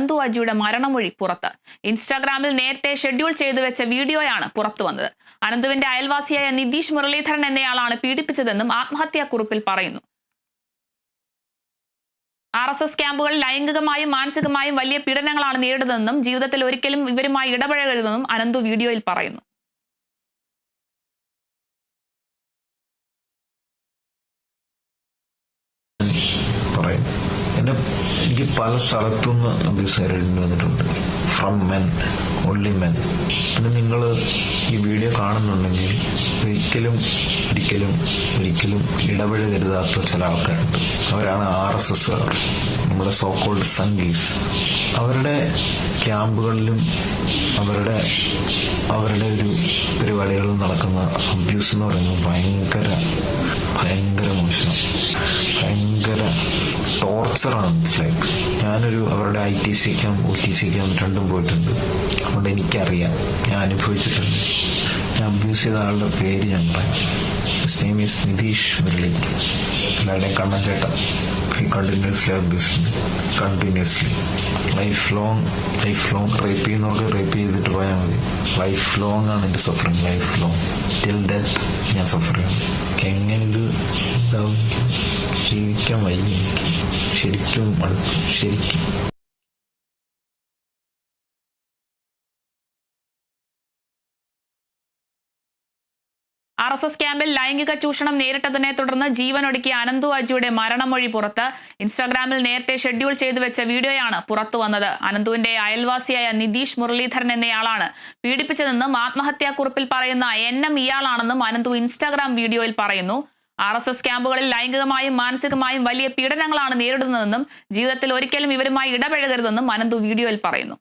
അനന്തു അജിയുടെ മരണമൊഴി പുറത്ത്. ഇൻസ്റ്റാഗ്രാമിൽ നേരത്തെ ഷെഡ്യൂൾ ചെയ്തു വെച്ച വീഡിയോയാണ് പുറത്തു വന്നത്. അനന്തുവിന്റെ അയൽവാസിയായ നിതീഷ് മുരളീധരൻ എന്നയാളാണ് പീഡിപ്പിച്ചതെന്നും ആത്മഹത്യാക്കുറിപ്പിൽ പറയുന്നു. RSS ക്യാമ്പുകളിൽ ലൈംഗികമായും മാനസികമായും വലിയ പീഡനങ്ങളാണ് നേരിടുന്നതെന്നും ജീവിതത്തിൽ ഒരിക്കലും ഇവരുമായി ഇടപഴകരുതെന്നും അനന്തു വീഡിയോയിൽ പറയുന്നു. എനിക്ക് പല സ്ഥലത്തുനിന്ന് അബ്യൂസ് നേരിടേണ്ടി വന്നിട്ടുണ്ട്. From men, only men. പിന്നെ നിങ്ങൾ ഈ വീഡിയോ കാണുന്നുണ്ടെങ്കിൽ ഒരിക്കലും ഒരിക്കലും ഒരിക്കലും ഇടപഴകരുതാത്ത ചില ആൾക്കാരുണ്ട്. അവരാണ് RSS, നമ്മുടെ സോക്കോൾഡ് സംഗീസ്. അവരുടെ ക്യാമ്പുകളിലും അവരുടെ ഒരു പരിപാടികളിൽ നടക്കുന്ന അബ്യൂസ് എന്ന് പറയുന്നത് ഭയങ്കര മോശം, ഭയങ്കര ടോർച്ചറാണ്. മനസ്സിലായി. അവരുടെ ITC ക്യാമ്പ് OTC ക്യാമ്പ് രണ്ടും പോയിട്ടുണ്ട്. അതുകൊണ്ട് എനിക്കറിയാം, ഞാൻ അനുഭവിച്ചിട്ടുണ്ട്. ഞാൻ അബ്യൂസ് ചെയ്ത ആളുടെ പേര് ഞാൻ പറയാം. His name is Nitish Muraleedharan. എല്ലാവരുടെയും കണ്ണൻ ചേട്ടൻ. Continuously abuse, continuously life long rape ചെയ്യുന്നവർക്ക് റേപ്പ് ചെയ്തിട്ട് പോയാൽ മതി. ലൈഫ് ലോങ് ആണ് എന്റെ suffering. Life long till death ഞാൻ സഫർ ചെയ്യണം. എങ്ങനെ ഇത് ഇതാവും ജീവിക്കാൻ വയ്യ. ശരിക്കും ശരിക്കും RSS ക്യാമ്പിൽ ലൈംഗിക ചൂഷണം നേരിട്ടതിനെ തുടർന്ന് ജീവനൊടുക്കിയ അനന്തു അജിയുടെ മരണമൊഴി പുറത്ത്. ഇൻസ്റ്റാഗ്രാമിൽ നേരത്തെ ഷെഡ്യൂൾ ചെയ്തു വെച്ച വീഡിയോയാണ് പുറത്തു വന്നത്. അനന്തുവിന്റെ അയൽവാസിയായ നിതീഷ് മുരളീധരൻ എന്നയാളാണ് പീഡിപ്പിച്ചതെന്നും ആത്മഹത്യാക്കുറിപ്പിൽ പറയുന്ന NM ഇയാളാണെന്നും അനന്തു ഇൻസ്റ്റാഗ്രാം വീഡിയോയിൽ പറയുന്നു. RSS ക്യാമ്പുകളിൽ ലൈംഗികമായും മാനസികമായും വലിയ പീഡനങ്ങളാണ് നേരിടുന്നതെന്നും ജീവിതത്തിൽ ഒരിക്കലും ഇവരുമായി ഇടപഴകരുതെന്നും അനന്തു വീഡിയോയിൽ പറയുന്നു.